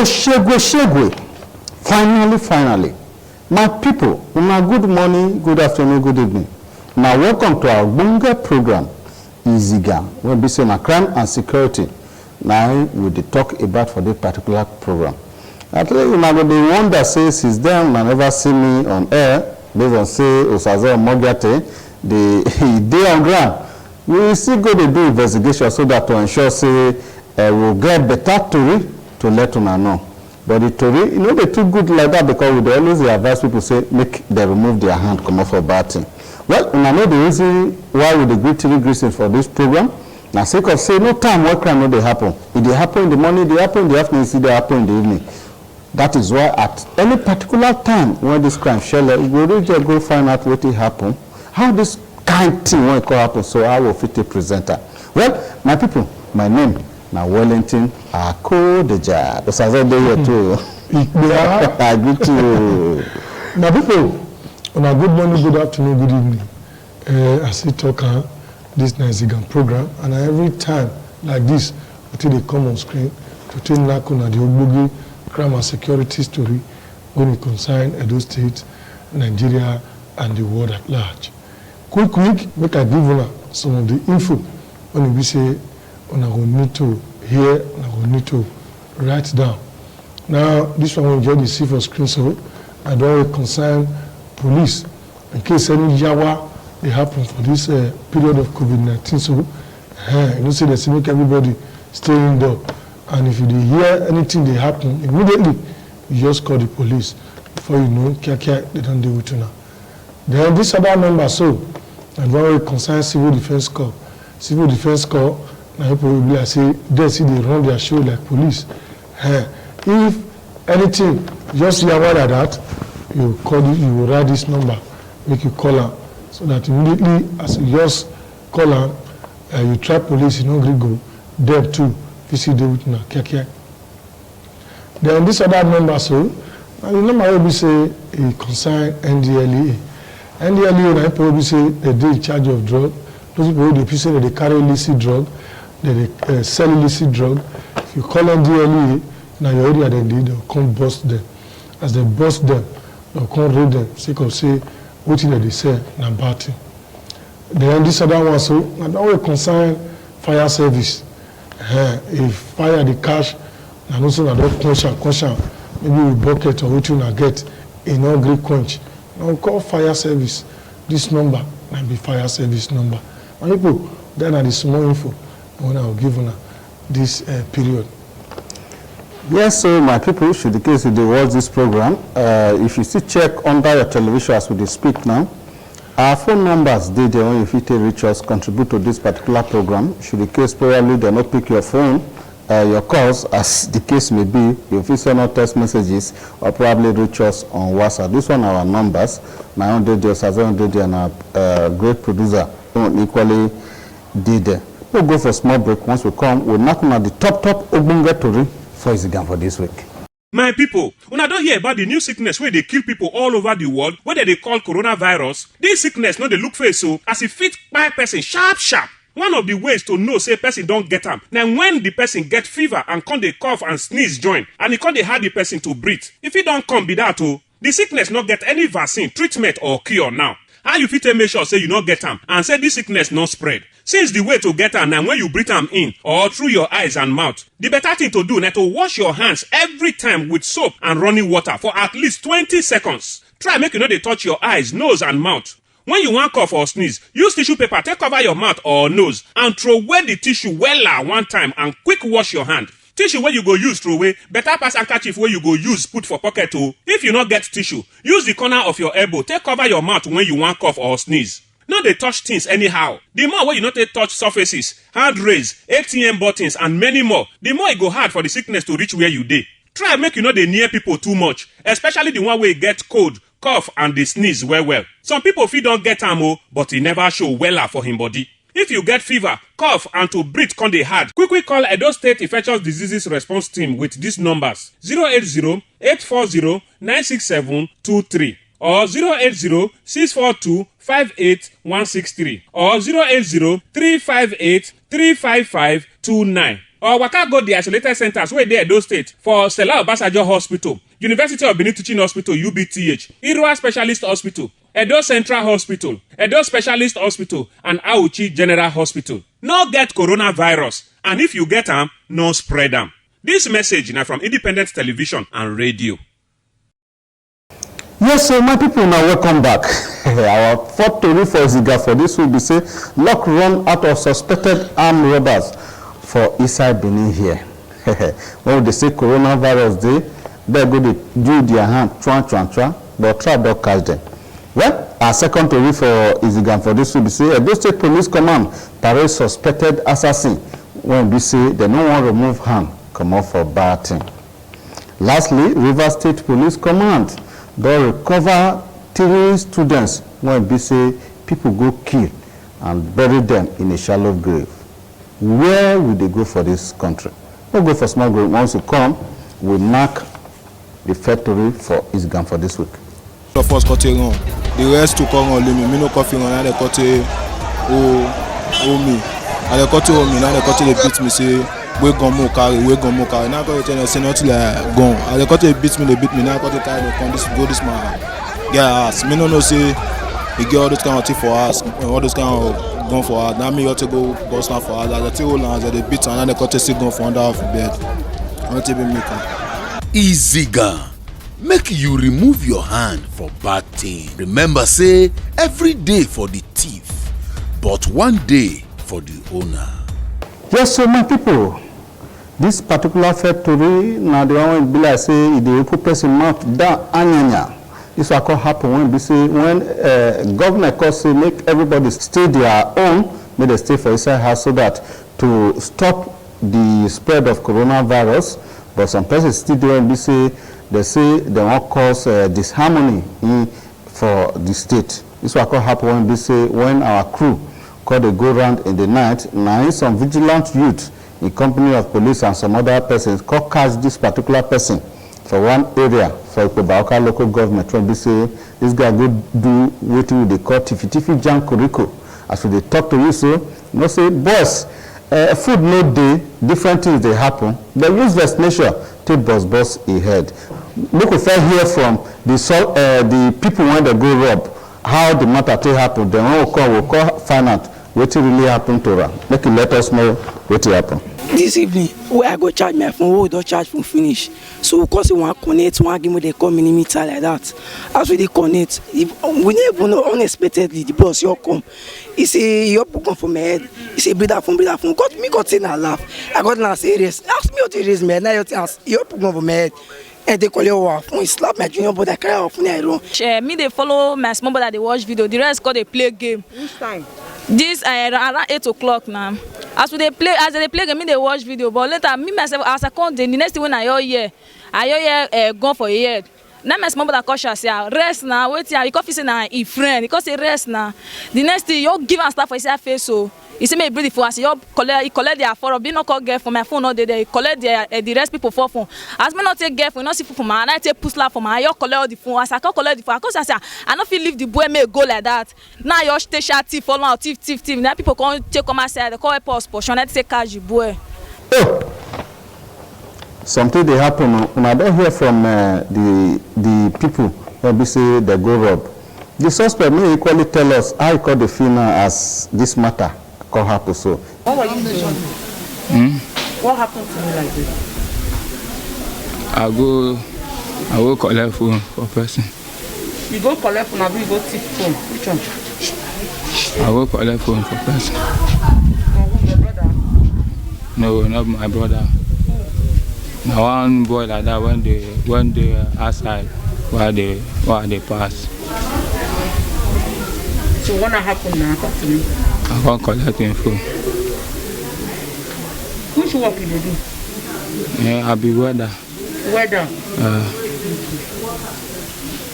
Oshegwe. Finally. My people, good morning, good afternoon, good evening. Now, welcome to our Bunga program, IZIGAN, where we say crime and security. Now, we will talk about for this particular program. At least, the one that says is them and never see me on air, based on say, Osaze Mogate, the day on ground. We will still go to do investigation so that to ensure, say, we'll get better story to let una know. But the Tory, they too good like that because we always advise people say make them remove their hand, come off for bad thing. Well, I know the reason why we agree to reason for this program. Now, sake of say no time what crime no they happen. If they happen in the morning, they happen in the afternoon, see they happen in the evening. That is why at any particular time when this crime shall we will just go find out what it happen, how this kind thing when it could happen. So I will fit a presenter. Well, my people, my name. Now Wellington Akodeja. That's as I do here too. I greet you. Now people, on a good morning, good afternoon, good evening. I see talker this IZIGAN program, and every time like this, until they come on screen to tell Nakuna the Ogbogi crime and security story when it concerns Edo State, Nigeria, and the world at large. Quick, make I give you some of the info when we say. I will need to hear, and I will need to write down. Now, this one will just see for screen, so I don't concern police in case any yawa they happen for this period of COVID-19. So, see, they make everybody stay indoor. And if you hear anything they happen, immediately you just call the police before you know, they don't deal with you now. Then this other number, so I don't concern civil defense corps. Civil defense corps. Now people will say they see they run their show like police. If anything, just hear word like that, you call it, you will write this number, make you call her, so that immediately as you just call her, you try police, you don't go, them too, if you see they with now, Then this other number, so and the number will be say it concern NDLEA. NDLEA now people will say they in charge of drug. Those people they say that they carry illicit drug. They sell illicit drug. If you call them DLE, now your area they'll come bust them. As they bust them, they'll come raid them. Say, what thing that they say, na bad thing. Then this other one, so I don't concern fire service. If fire the cash, and also I don't conscious, maybe we bucket or what you not get in all Greek quench. Now call fire service. This number might be fire service number. And people, then are the small info. When I will give you this period. Yes, so my people, should the case if they watch this program, if you still check under your television as we speak now, our phone numbers they when you fit reach us, contribute to this particular program. Should the case probably they not pick your phone, your calls as the case may be, you fit send out text messages or probably reach us on WhatsApp. This one are our numbers. My own day, and our great producer equally did there. We'll go for a small break. Once we come, we'll knock on the top Ogbonge Tori for IZIGAN for this week. My people, when I don't hear about the new sickness where they kill people all over the world, whether they call coronavirus, this sickness no they look face so as it fit by person sharp. One of the ways to know say person don't get them. Now when the person get fever and come they cough and sneeze join, and it can't they hard the person to breathe. If it don't come be that the sickness not get any vaccine, treatment or cure now. How you fit make sure say you not get them and say this sickness not spread? Since the way to get them now when you breathe them in or through your eyes and mouth, the better thing to do is to wash your hands every time with soap and running water for at least 20 seconds. Try make you know they touch your eyes, nose and mouth. When you want cough or sneeze, use tissue paper to cover your mouth or nose and throw away the tissue well one time and quick wash your hand. Tissue where you go use throw away, better pass handkerchief where you go use put for pocket too. If you not get tissue, use the corner of your elbow take cover your mouth when you want cough or sneeze. No they touch things anyhow. The more where you not touch surfaces, hand raise, ATM buttons and many more, the more it go hard for the sickness to reach where you dey. Try make you not dey near people too much, especially the one where you get cold, cough and they sneeze well. Some people fit don't get am but he never show weller for him body. If you get fever, cough and to breathe con dey hard, quickly call Edo State Infectious Diseases Response Team with these numbers 080-840-96723 or 080-642-58163 or 080-358-35529. or waka go the isolated centers wey dey Edo State for Stella Obasanjo Hospital, University of Benin Teaching Hospital UBTH, Irua Specialist Hospital, Edo Central Hospital, Edo Specialist Hospital, and Auchi General Hospital. No get coronavirus, and if you get am, no spread am. This message na from Independent Television and Radio. Yes, so my people, now welcome back. Our fourth story for IZIGAN for this will be say lock run out of suspected armed robbers for inside Benin here. When they say coronavirus day, they go to do their hand, but try to catch them. Well, our second story for IZIGAN for this will be say Edo State Police Command parade suspected assassin when we say they no want to remove hand come off for bad thing. Lastly, River State Police Command they recover 3 students when we say people go kill and bury them in a shallow grave. Where will they go for this country? We'll go for small group. Once you come, we'll mark the factory for IZIGAN for this week. The first cut it wrong. The rest to come on me no coffee on and they cut it me. And they cut it me, now they cut it beat me say we gon more carry. Now I got to say nothing like gone. And they cut it beat me, now I got to try to come this go this man. Yeah, ass. Me no say he get all this kind of thing for us, all this kind of gun for us. Now me got to go stand for us. Like the two lands they beat and they cut to see gun for under of bed. I want to be making. IZIGAN. Make you remove your hand for bad thing. Remember say every day for the thief, but one day for the owner. Yes, so my people, this particular factory now the one be like say the open person mouth down anyanya. This will call happen when we say when governor cause say make everybody stay their own, may they stay for inside house so that to stop the spread of coronavirus. But some persons still doing we say they won't cause disharmony for the state. This will happen when we say when our crew call they go around in the night. Now some vigilant youth in company of police and some other persons call catch this particular person for one area for Ipobaoka local government when we say this guy go do what they call tiffy jam kuriko. As we they talk to you so, you know say boss, food no day, different things they happen. The useless nature take boss ahead. Look if I hear from the people when they go rob, how the matter take happen. Then we'll call find out what really happened to her. Make it let us know what happened. This evening, where I go charge my phone, we don't charge phone finish. So because we want to connect, one give me the call millimeter like that. As we connect, we never know unexpectedly the boss you come. He say you come from my head. He say breathe out phone. Got me got in and laugh. I got now say raise. Ask me how to raise me. Now you ask you come from my head. And they call your phone. He slap my junior brother. Carry off phone. I run. Me they follow my small brother. They watch video. The rest got they play game. Which time? This around 8 o'clock now. As they play game, me they watch video. But later, me myself as I come the next thing when I hear gone for a year. Now my small brother cautious say rest now. Wait here. You can't say now he friend. Because he rest now. The next thing you give and stuff for his face so. He say me breathe for us. He collect their phone. Be not call girl for my phone. Not there. He collect the rest people for phone. As me not take girl for, not see for my. And I take push for my. You collect all the phone. As I can't collect the phone. Because I say I not feel leave the boy may go like that. Now you stay sharp thief follow out thief. Now people come take come outside. They call a post portion. I take catch the boy. Oh. Something they happen. When I don't hear from the people when we say they go rob. The suspect may equally tell us how he called the female as this matter. Happen so. What were you doing? What happened to me like this? I go collect phone for person. You go collect phone, or you go take phone? Which one? I go collect phone for person. Your brother? No, not my brother. Now one boy like that when they outside while they pass. So what happened now? Talk to me. I can't collect him phone. Which work you do? Yeah, I be welder. Welder?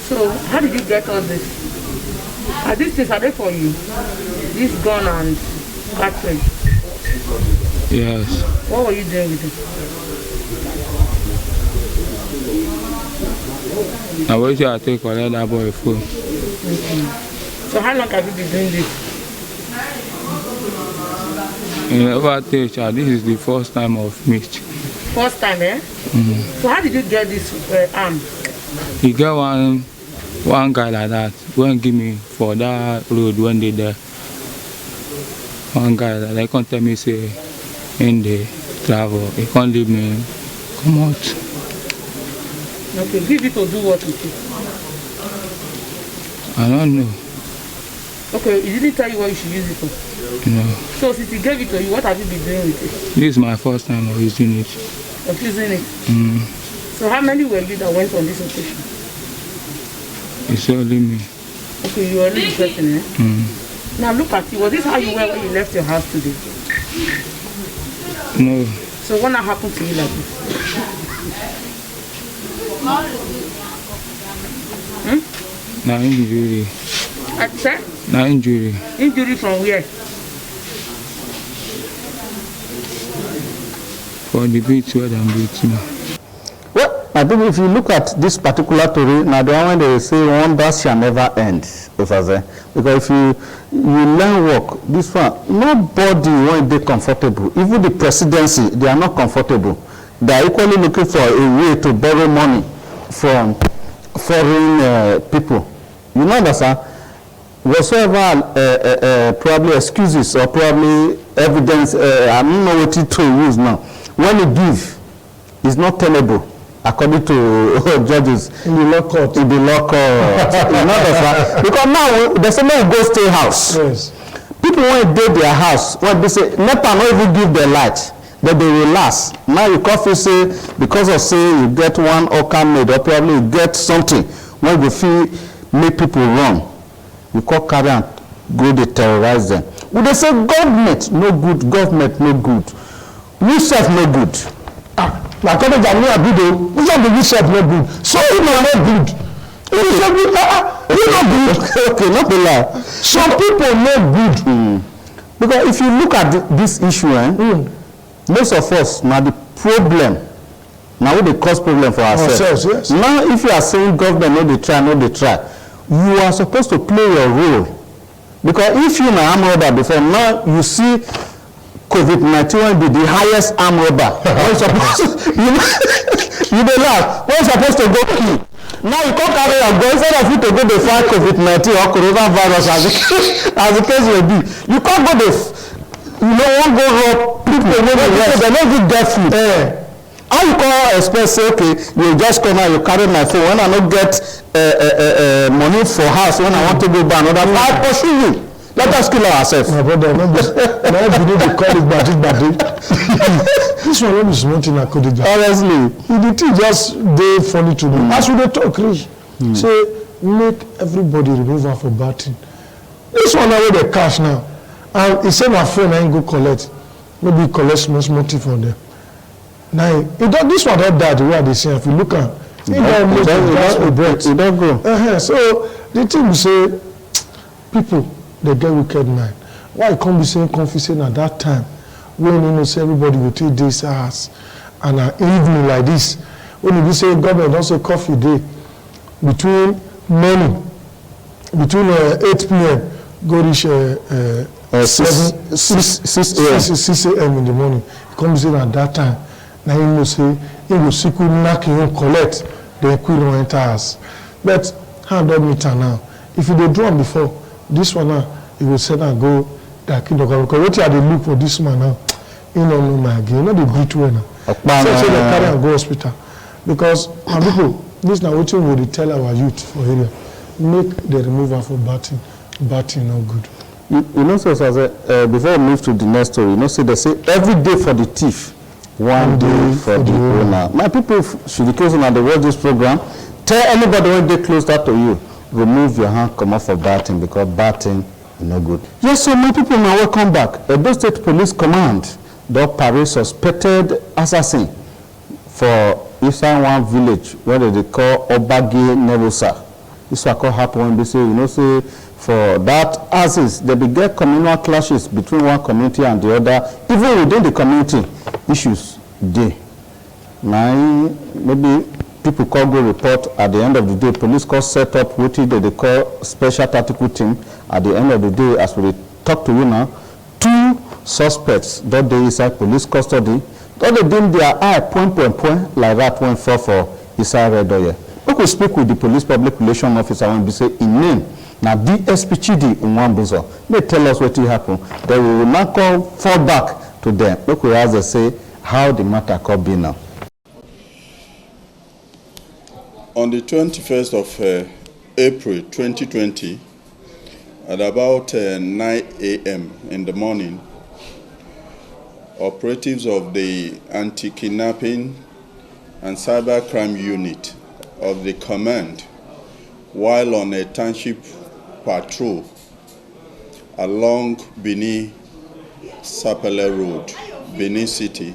So how did you get all this? Are these things are they for you? This gun and cartridge? Yes. What were you doing with it? Now wait till I take collect that boy phone. So how long have you been doing this? You never tell child. This is the first time of meet. First time, eh? So how did you get this arm? He get one guy like that when give me for that road when they there. One guy that they can't tell me say in the travel. He can't leave me come out. Okay, give it to do what with it? I don't know. Okay, he didn't tell you what you should use it for? No. So since he gave it to you, what have you been doing with it? This is my first time of using it. Of using it? So how many were you that went on this occasion? It's only me. Okay, you were only the person, eh? Now look at you. Was this how you were when you left your house today? No. So what now happened to you like this? Now injury. Sir? Now injury. Injury from where? For the beat where I'm beating. Well, I think if you look at this particular story, now the one when they say wonders shall never end, because if you learn work, this one, nobody won't be comfortable. Even the presidency, they are not comfortable. They are equally looking for a way to borrow money from foreign people. You know that, sir? Whatsoever probably excuses or probably evidence, I don't know what to use now. When you give, it's not tenable according to judges In the law court. in the law court. You know that, sir? Because now there's a man who go stay house. Yes. People when they their house, when they say NEPA not even give their light, but they relax. Now you coffee say because of say you get one orca made or probably you get something when you feel make people run. You call carry and go they terrorize them. When they say government no good, government no good. We self no good. Like other than me, I do though. We don't be self no good. So you know not good. You say good. You not good. Okay, not be lie. Some people no good. Because if you look at this issue, most of us now the problem. Now we dey cause problem for ourselves. Yes. Now if you are saying government no dey try, you are supposed to play your role. Because if you na arm robber before, now you see COVID-19 will be the highest arm robber. You dey laugh. When you supposed to go kill. Now you can't carry your gun instead of you to go to fight COVID-19 or coronavirus as the case may be. You can't go to, won't go rob people wey dey rest. They no even get food. How you call expect say okay, you just come out, you carry my phone. When I no get money for house, when I want to go buy another, I pursue you. Let us kill ourselves. My brother, no be they call it badi. This one no be small thing I could do. Honestly, The thing just dey funny to me. As we dey talk, reach, say make everybody remove am for bad thing. This one now wey dey cash now, and he say my friend I ain't go collect, maybe collect small thing from them. Now this one don die the way I dey see am. If you look am, he don make the breath. It don't go. So the thing be say people dey get wicked mind. Why you come be saying confessing at that time when you know say everybody go take this house and an evening like this when you be say government don say coffee day between 8 p.m. go reach 6 a.m. in the morning. You come be saying at that time na you know say he go secretly knack him own collect then quick run enter house. But how don meet am now? If you dey do am before, this one now he go send am go that kingdom because wetin I dey look for this man now, he no know my again. He no dey breathe well now. So they carry am go hospital because my people, this na wetin we dey tell our youth for area, make the removal for bad thing no good. You know, so before we move to the next story, say they say every day for the thief, one day for the owner. My people, should the case on the watch this program, tell anybody when they closer to you, remove your hand, come off for bad thing because bad thing is no good. Yes, so my people, now welcome back. Edo State Police Command don parade suspected assassin for inside one village where they call Obage Nebusa. This one could happen when they say, say for that axis, they get communal clashes between one community and the other, even within the community, issues dey. Now, maybe people call go report at the end of the day, police call set up what they call special tactical team. At the end of the day, as we talk to you now, 2 suspects don dey inside police custody, don dey dim their eye point like that when fall for inside red oil. Make we speak with the police public relations officer when we say im name na DSP Chidi Nwambuzo. They tell us wetin happen. Then we will now fall back to them. Make we ask them say how the matter could be now. On the 21st of April 2020, at about 9 a.m. in the morning, operatives of the anti-kidnapping and cybercrime unit of the command, while on a township patrol along Benin Sapele Road, Benin City,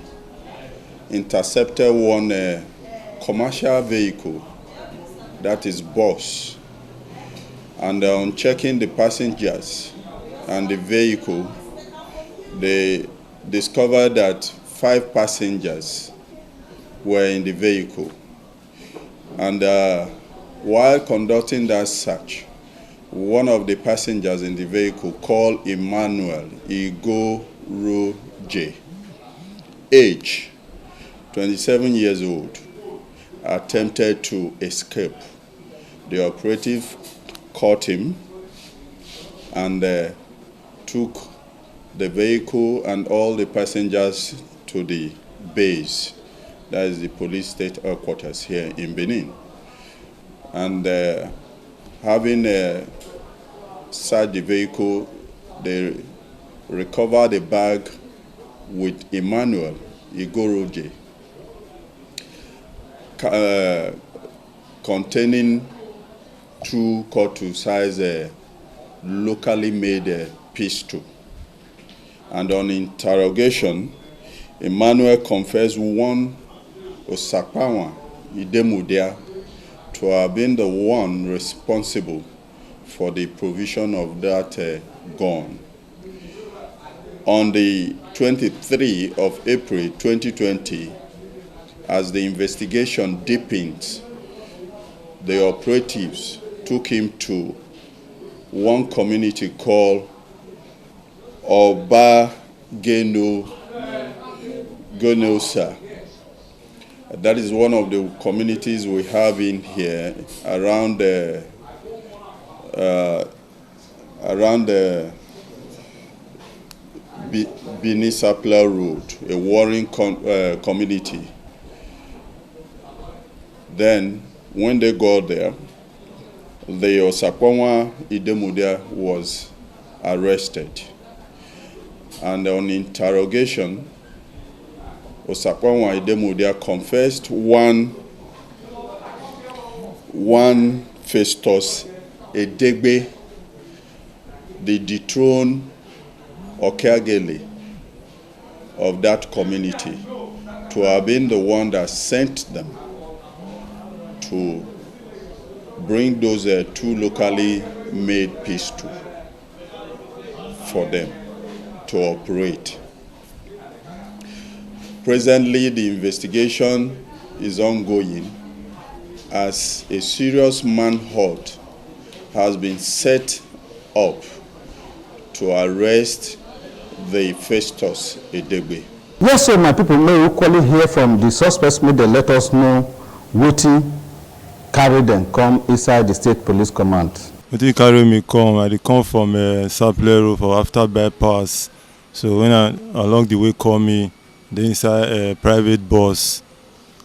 intercepted one commercial vehicle, that is bus, and on checking the passengers and the vehicle, they discovered that 5 passengers were in the vehicle. And while conducting that search, one of the passengers in the vehicle, called Emmanuel Igoroje, age 27 years old, attempted to escape. The operative caught him and took the vehicle and all the passengers to the base. That is the police state headquarters here in Benin. And having searched the vehicle, they recovered a bag with Emmanuel Igoroje containing 2 .2 locally made pistol. And on interrogation, Emmanuel confessed one Osakpawa Idemudia to have been the one responsible for the provision of that gun. On the 23rd of April 2020, as the investigation deepened, the operatives took him to one community called Oba Genosa. That is one of the communities we have in here around the Benin Sapele Road, a warring community. Then, when they got there, the Osakpawa Idemudia was arrested. And on interrogation, Osakpawa Idemudia confessed one Festus Edegbe, the dethroned Okeagele of that community, to have been the one that sent them to bring those 2 locally made pistols for them to operate. Presently, the investigation is ongoing as a serious manhunt has been set up to arrest the Festus Edegbe. Yes, so my people may equally hear from the suspects. May they let us know wetin carry them come inside the state police command. Wetin carry me come? I dey come from Sapele Road for after bypass. So when along the way call me, they inside a private bus.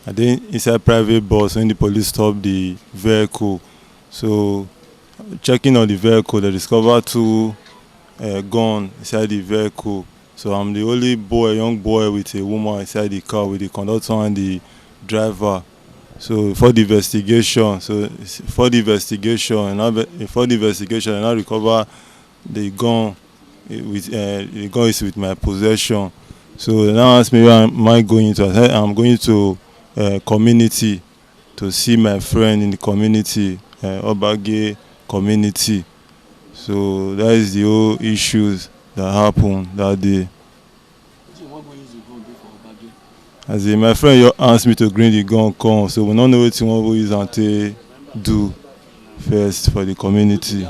I dey inside private bus when the police stop the vehicle. So checking on the vehicle, they discover 2 guns inside the vehicle. So I'm the only boy, young boy with a woman inside the car with the conductor and the driver. So for the investigation, I now recover the gun. The gun is with my possession. So they now ask me where am I going to? I said I'm going to community to see my friend in the community, Obage community. So that is the whole issues that happened that day. As in, my friend asked me to bring the gun come, so we don't know what one will use and do first for the community.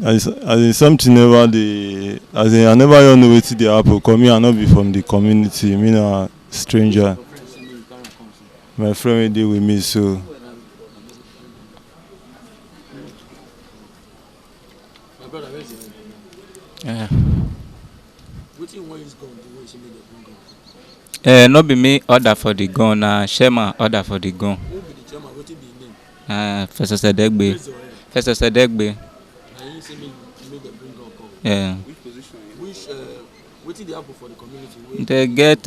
as in something never dey as in I never even know wetin dey happen cause me I no be from the community, me na stranger. My friend wey dey with me so. My brother, where's your Yeah. Wetin you wan use gun do wey she make dem bring gun? No be me order for the gun, na Shema order for the gun. Who be the chairman? Wetin be him name? Festus Edegbe. Where's your hair? Festus Edegbe. Na him say make dem bring gun come. Yeah. Which position? Wetin dey happen for the community? Wey They get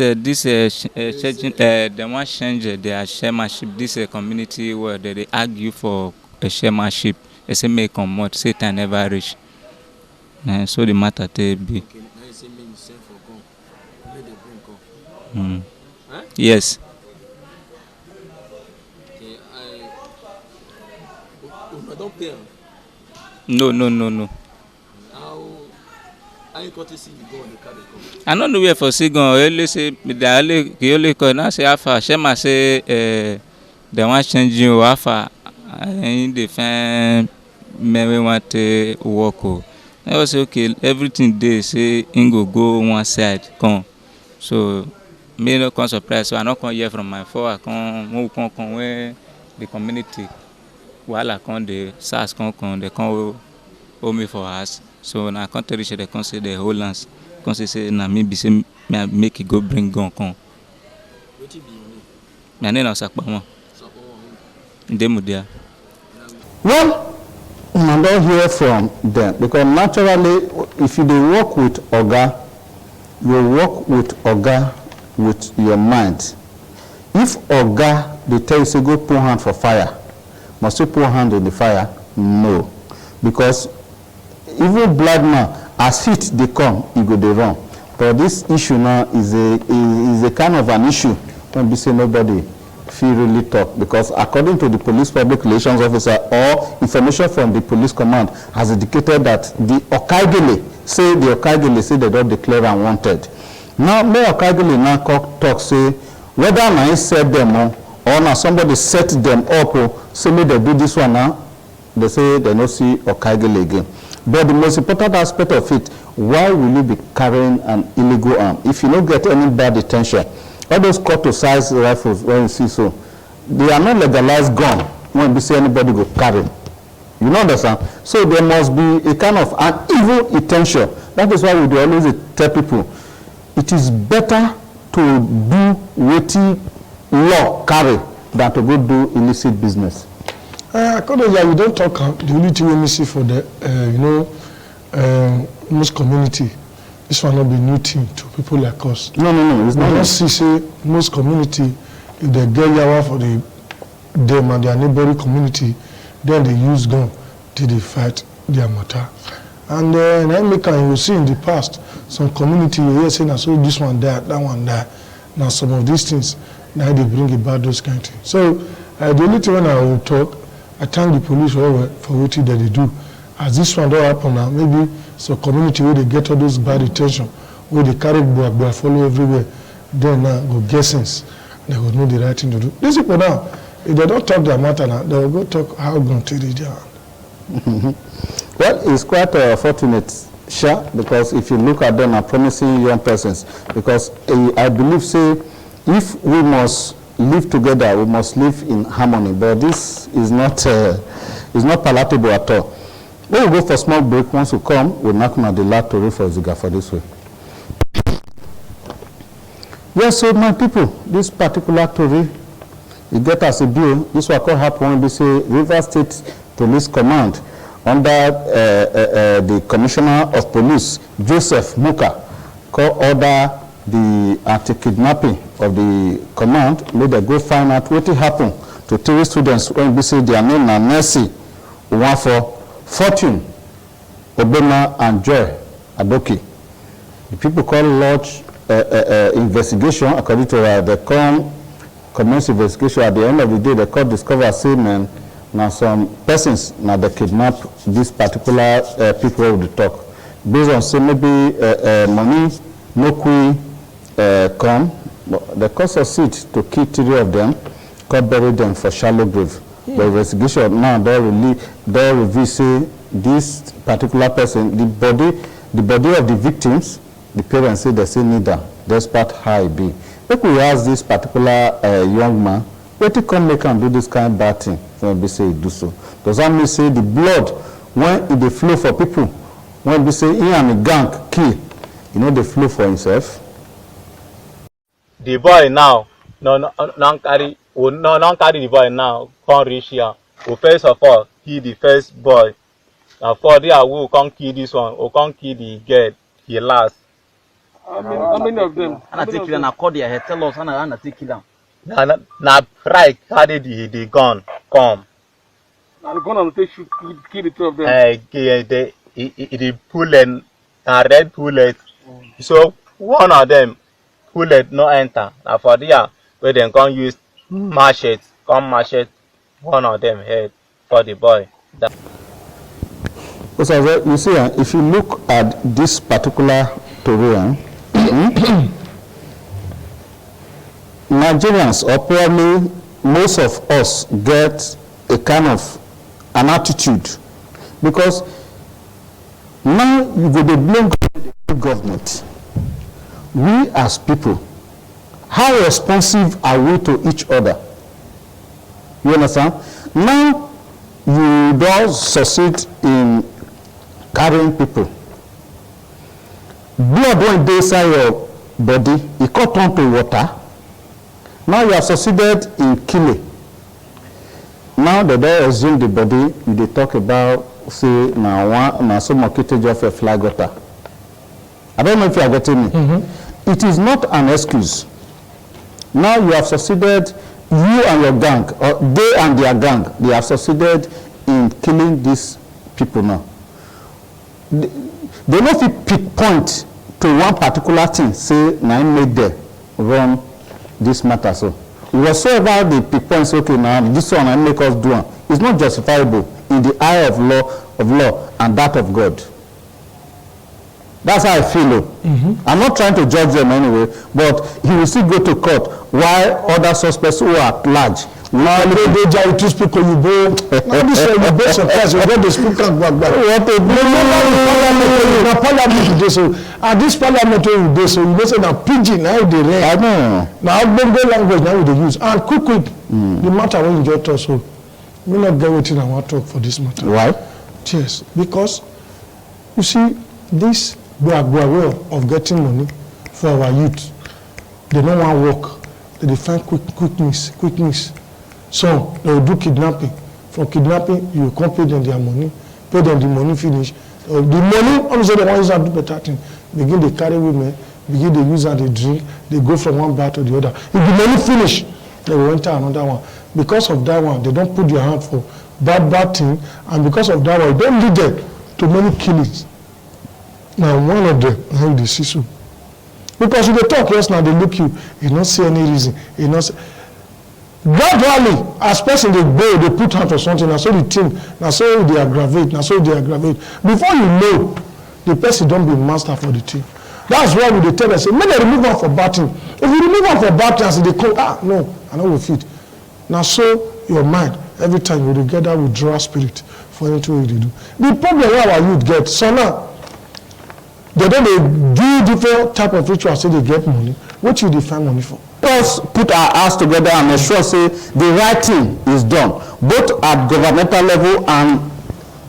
they wan change their chairmanship. This community where they argue for a chairmanship. They say make comot, say time never reach. So the matter take be. okay, now you say make you send for gun, make dem bring gun. Huh? Yes. Okay, I don pay am. No. How you got to see the gun dey carry come? I no know where for see gun. Only say he only call now say Alpha. Shema say they wan change you Alpha. And they find men wey want to work. I was say okay, everything dey say him go one side come. So me no come surprise. So I no come hear from my phone. I come where the community wahala come the SARS come they come hold me for house. So na I come tell they come say the whole lands. Come say na me be say me I make it go bring gun come. Wetin be your name? My name na Sakpama. Ndemudia. Well, I don't hear from them because naturally, if you dey work with Oga, you work with Oga with your mind. If Oga they tell you say go put hand for fire, must you put hand in the fire? No, because even blood man as heat they come, you go dey run. But this issue now is a kind of an issue when we say nobody feel really talk, because according to the police public relations officer or information from the police command has indicated that the Okaigele say they don't declare unwanted. Now may Okaigele now talk say whether na he set them or now somebody set them up say may they do this one now, they say they no see Okaigele again. But the most important aspect of it, why will you be carrying an illegal arm if you don't get any bad intention? All those cut-to-size rifles, when you see so, they are not legalized gun when we say anybody go carry. You know understand? So there must be a kind of an evil intention. That is why we always tell people, it is better to do wetin law carry than to go do illicit business. According to we don't talk, the only thing we see for the, most community, this will not be new thing to people like us. No, it's not. We don't see say most community, if they get yawa for them and their neighboring community, then they use gun till they fight their matter. And I make you will see in the past some community you hear saying so this one died, that one died. Now some of these things now they bring about those kind of things. So the only thing when I will talk, I thank the police for what they do. As this one don't happen now, maybe some community where they get all those bad intention, where they carry boy follow everywhere, then now go get sense. They will know the right thing to do. These people now, if they don't talk their matter now, they will go talk how going to take it down. Well, it's quite fortunate, sure, because if you look at them are promising young persons, because I believe say if we must live together, we must live in harmony. But this is not palatable at all. We will go for a small break. Once we come, we'll knock on the lab to read for IZIGAN for this way. Yes, so my people, this particular story, you get as a bill. This will call happen when we say River State Police Command under the Commissioner of Police, Joseph Muka, call order the anti-kidnapping of the command, made them go find out what happened to 3 students when we say their name na Nancy Uwafo, Fortune Obema, and Joy Adoki. The people call lodge investigation. According to the commence investigation. At the end of the day, the court discovered say man now some persons now they kidnap this particular people with the talk based on say maybe money no qui come. The court succeed to kill 3 of them, court bury them for shallow grave. The investigation now they reveal say this particular person, the body of the victims, the parents say they say neither, despite how it be. If we ask this particular young man, what he come make and do this kind of bad thing? When we say he do so, does that mean say the blood when it dey flow for people? When we say he and the gang kill, they flow for himself. The boy now, no carry the boy now. Can't reach here. So first of all, he the first boy. Now for there we can't kill this one. We can't kill the girl. He last. How many of them? And I take kill and call their head. Tell us, and I take kill them. Now right carry the gun come. Now the gun on the shoot kill the two of them. The bullet, a red bullet. So one of them bullet no enter. Now for there where they can use machete, one of them head for the boy. So you see, if you look at this particular story, Nigerians, or probably most of us, get a kind of an attitude, because now you go to blame the government. We as people, how responsive are we to each other? You understand? Now you don't succeed in carrying people. Blood when they inside your body, it cut on to water. Now you have succeeded in killing. Now they don't assume the body, they talk about, say, now some occasion of a flag water. I don't know if you are getting me. It is not an excuse. Now you have succeeded, you and your gang, or they and their gang, they have succeeded in killing these people now. They don't fit pinpoint to one particular thing, say, now made them run this matter. So whatsoever the pinpoint, say, okay, now this one I make us do it, it's not justifiable in the eye of law and that of God. That's how I feel. I'm not trying to judge them anyway, but he will still go to court while other suspects who are at large. Now they just to speak on you, bro. Now this one you both surprise. You got the speaker back. What to do? The parliament today, so at this parliament today, so you say now pidgin now they read. I know. Now Bongo language now they use. And quick, the matter when you just talk, so we not get waiting I want to talk for this matter. Why? Yes, because you see this we are aware of getting money for our youth. They don't want to work. They find quickness. So they will do kidnapping. For kidnapping, you can't pay them their money. Pay them the money finish. The money, obviously the ones that do better thing. Begin they carry women, begin they use and they drink. They go from one bar to the other. If the money finish, they will enter another one. Because of that one, they don't put their hand for bad thing. And because of that one, it don't lead them to many killings. Now one of them, now they see so. Because if they talk, yes, now they look you don't see any reason. You not see. Gradually, as person they go, they put hand for something, and so they think, now so they aggravate. Before you know, the person don't be master for the thing. That's why we they tell us, say, may they remove one for bad thing. If you remove one for bad thing, they call, no, I know we fit. Now so your mind, every time you together withdraw spirit for anything they do. The problem where our youth get, so now, they don't do different type of rituals so they get money. What should they find money for? Let's put our hands together and ensure say the right thing is done, both at governmental level and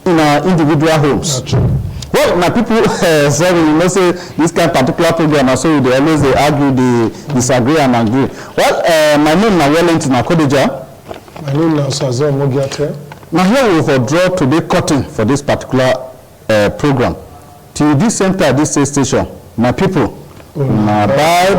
in our individual homes. That's true. Well, my people, sorry, say this kind of particular program, so they always argue, they disagree and agree. Well, my name is Wellington Akodeja. My name is Sazel Mogiate. Now here we will draw today cutting for this particular program. Till this center, this station, my people, bye.